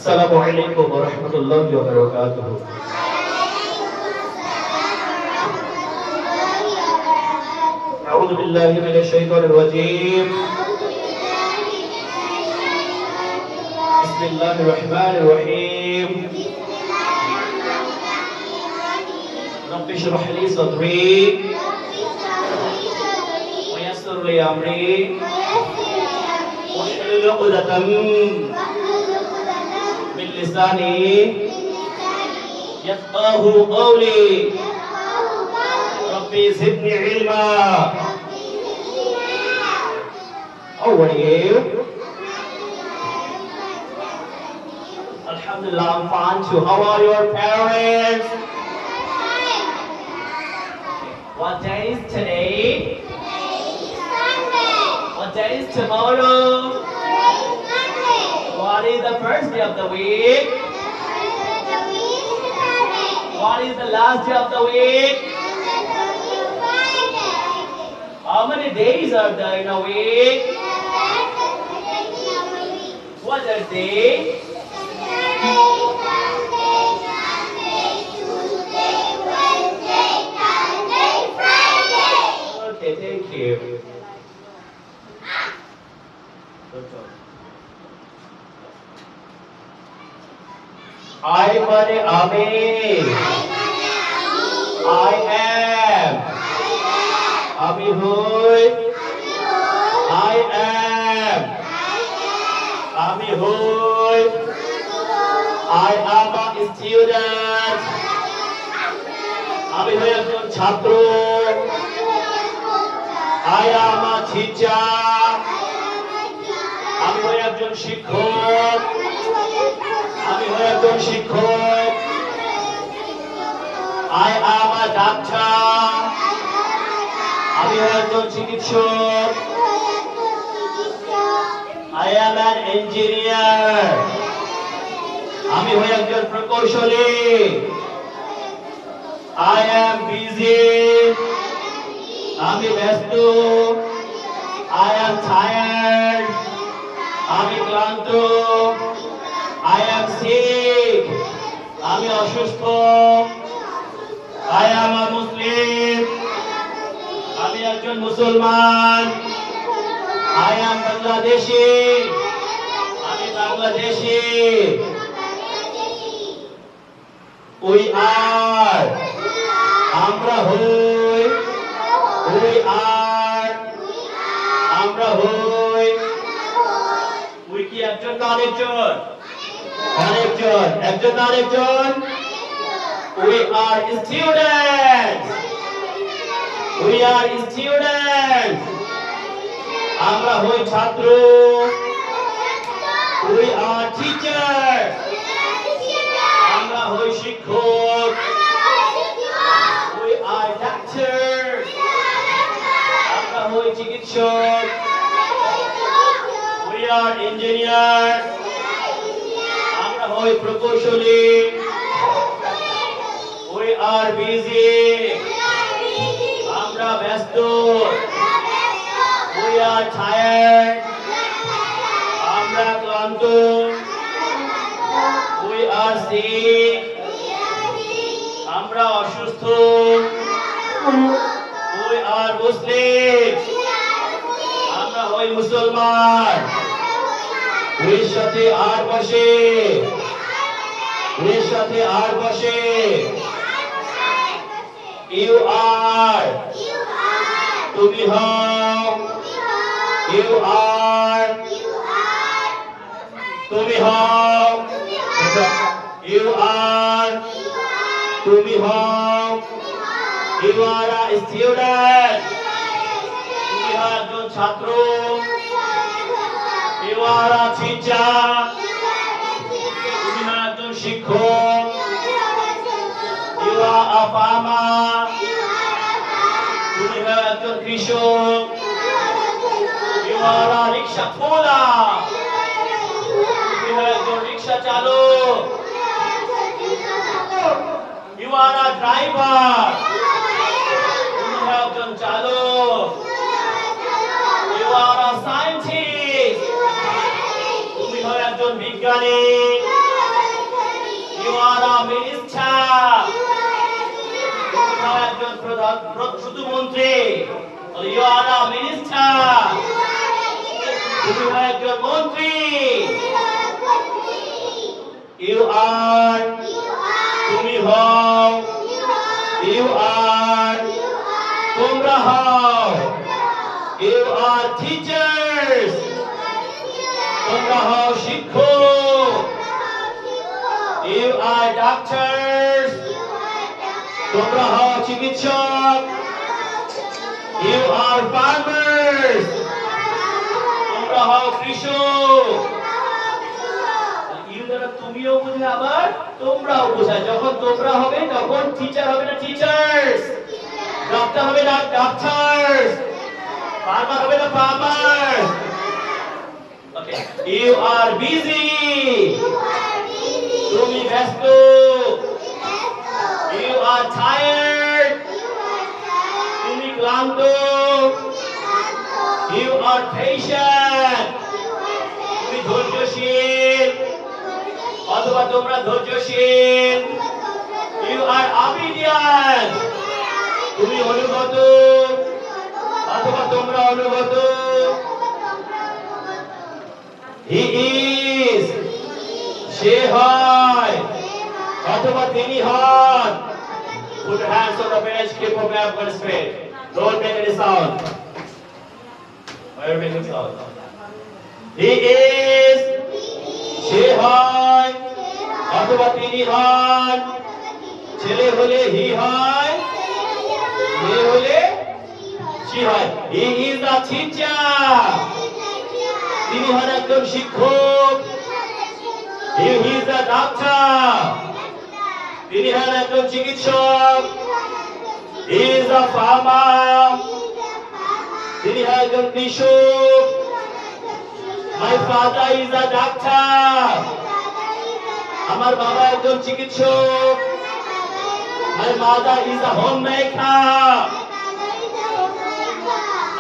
السلام عليكم ورحمة الله وبركاته. أعوذ بالله من الشيطان الرجيم. بسم الله الرحمن الرحيم. رب اشرح لي صدري ويسر لي أمري واحلل عقدة من لساني يفقهوا قولي. ربي زدني علما. How are you? Alhamdulillah, I'm fine too. How are your parents? What day is today? What day is tomorrow? What is the first day of the week? What is the last day of the week? How many days are there in a week? What are they? Okay, thank you. I মানে আমি. I am. আমি হই. I am. আমি হই. I am a student. আমি হই একজন ছাত্র. I am a teacher. আমি হই একজন শিক্ষক. আমি হই একজন শিক্ষক. I am a doctor. আমি হই একজন চিকিৎসক. I am an engineer. আমি হই একজন প্রকৌশলী. I am busy. আমি ব্যস্ত. I am tired. আমি ক্লান্ত. I am sick. আমি অসুস্থ. I am a Muslim. আমি একজন মুসলমান. I am Bangladeshi. আমি বাংলাদেশী. We are. আমরা হই. We are. আমরা হই. We কি একজন না আরেকজন? আরেকজন. একজন না আরেকজন? We are students. We are students. আমরা হই ছাত্র. We are teachers. আমরা হই শিক্ষক. We are doctors. আমরা হই চিকিৎসক. We are engineers. আমরা হই প্রকৌশলী. We are busy. আমরা ব্যস্ত. We are tired. আমরা ক্লান্ত. We are sick. আমরা অসুস্থ. We are Muslim. আমরা হই মুসলমান. এর সাথে আর বসে. এর সাথে আর বসে. You are. তুমি হও. You are. তুমি হও. You are. তুমি হও. You are a student. তুমি হও একজন ছাত্র. You are a teacher. তুমি হও একজন শিক্ষক. You are a farmer. তুমি হও একজন কৃষক. You are a rickshaw puller. তুমি হও একজন রিকশা চালক. You are a driver. তুমি হও একজন চালক. You are a scientist. তুমি হও একজন বিজ্ঞানী. শুধু মন্ত্রী, you are a minister, তুমি একজন মন্ত্রী, you are, তুমি হও, you are, তোমরা হও, you are teachers, তোমরা হও শিক্ষক, you are doctors, তোমরা হও চিকিৎসক, you are farmers, তোমরা হও কৃষক। you দ্বারা তুমিও বোঝে আবার তোমরাও বোঝায়। যখন তোমরা হবে তখন টিচার হবে না টিচার্স, ডক্টর হবে না ডক্টরস, ফার্মার হবে না farmers. Okay, you are busy, তুমি ব্যস্ত, you are tired, তুমি ক্লান্ত, you are patient, তুমি ধৈর্যশীল অথবা তোমরা ধৈর্যশীল, you are obedient, তুমি অনুগত অথবা তোমরা অনুগত। he is, সে হয় অথবা তিনি হন। Put your hands on the bench, keep your back on straight. Don't make any sound. Why are you making sound? He is, সে হয় অথবা তিনি হন। ছেলে হলে হি হয়, মেয়ে হলে সি হয়। He is a teacher, তিনি হন একজন শিক্ষক। He is a doctor, তিনি হন একজন চিকিৎসক। He is a farmer, তিনি হন একজন কৃষক। My father is a doctor, আমার বাবা একজন চিকিৎসক। My mother is a homemaker,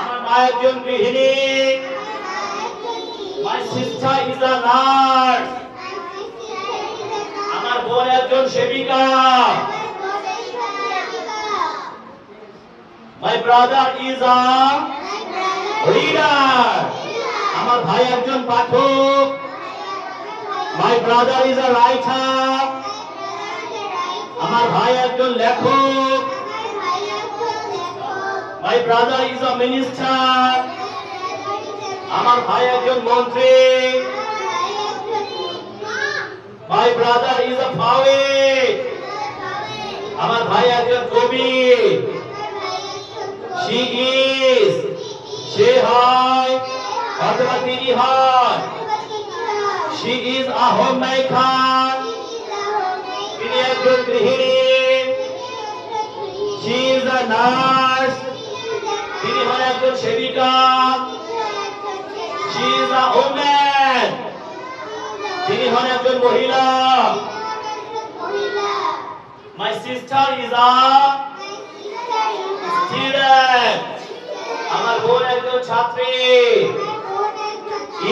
আমার মা একজন গৃহিণী। My sister is a nurse, আমার বোন একজন সেবিকা। My brother is a reader, আমার ভাই একজন পাঠক। My brother is a writer, আমার ভাই একজন লেখক। My brother is a minister, আমার ভাই একজন মন্ত্রী। My brother is a poet, আমার ভাই একজন কবি। She is, সে হয় অথবা তিনি হন। She is a homemaker, তিনি একজন গৃহিণী। She is a nurse, তিনি হন একজন সেবিকা। She is a woman, তিনি হন একজন মহিলা। My sister is a student, আমার বোন একজন ছাত্রী।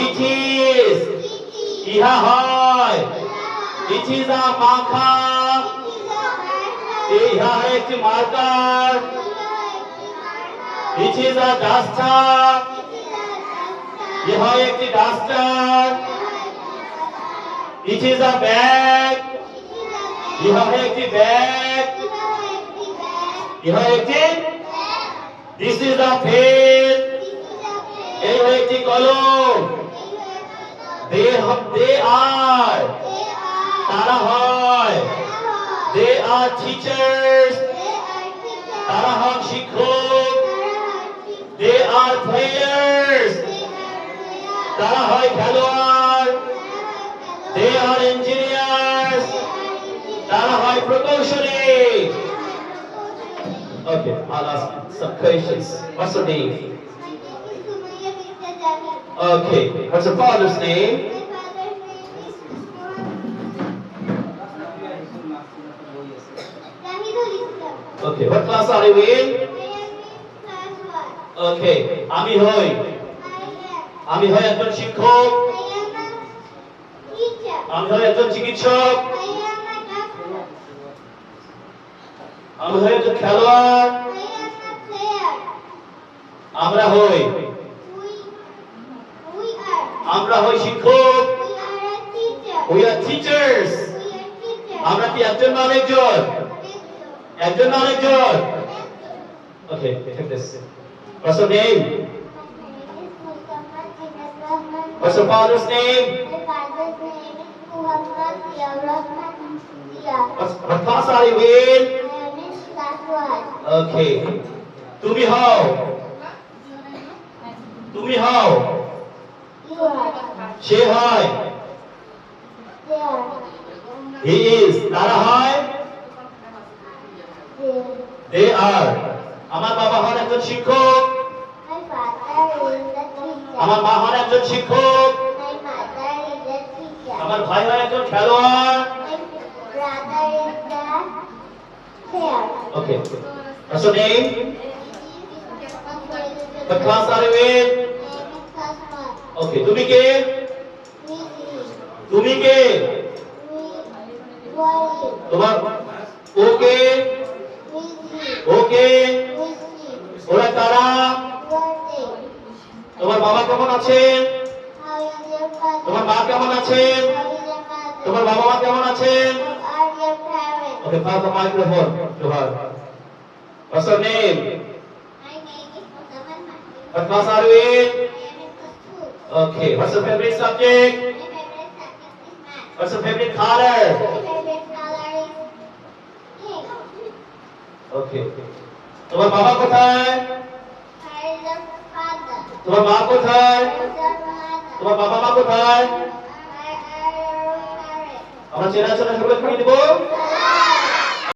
It is, ইহা হয়। It is a marker, ইহা একটি marker. It is a duster, ইহা একটি duster. It is a bag, ইহা একটি ব্যাগ। ইহা একটি, this is a pen, এই একটি কলম। They are, তারা হয়। They are teachers, তারা হন শিক্ষক। They are players, তারা হয় খেলোয়াড়। They are engineers, তারা হয় প্রকৌশলী। Okay, I'll ask some questions. What's your name? Okay, what's your father's name? Okay, what class are you in? Okay, আমি হই একজন শিক্ষক। আমি হই একজন চিকিৎসক। আমি হই একজন খেলোয়াড়। আমরা হই আমরা হই শিক্ষক we are teachers আমরা কি একজন না আরেকজন একজন না আরেকজন okay take this what's your name what's your father's name what class are you in okay তুমি হও সে হয় he is তারা হয় they are আমার বাবা হন একজন শিক্ষক আমার মা হন একজন শিক্ষক আমার ভাই হয় একজন খেলোয়াড় okay what's your name what class are you in okay তুমি কে তোমার ওকে ওরা কারা তোমার বাবা কেমন আছেন তোমার মা কেমন আছেন তোমার বাবা মা কেমন আছেন okay pass the microphone to her what's your name what class are you in okay what's your favorite subject what's your favorite color okay তোমার বাবা কোথায় তোমার মা কোথায় তোমার বাবা মা কোথায় আমরা চেনা চেনা সবাই কি দিব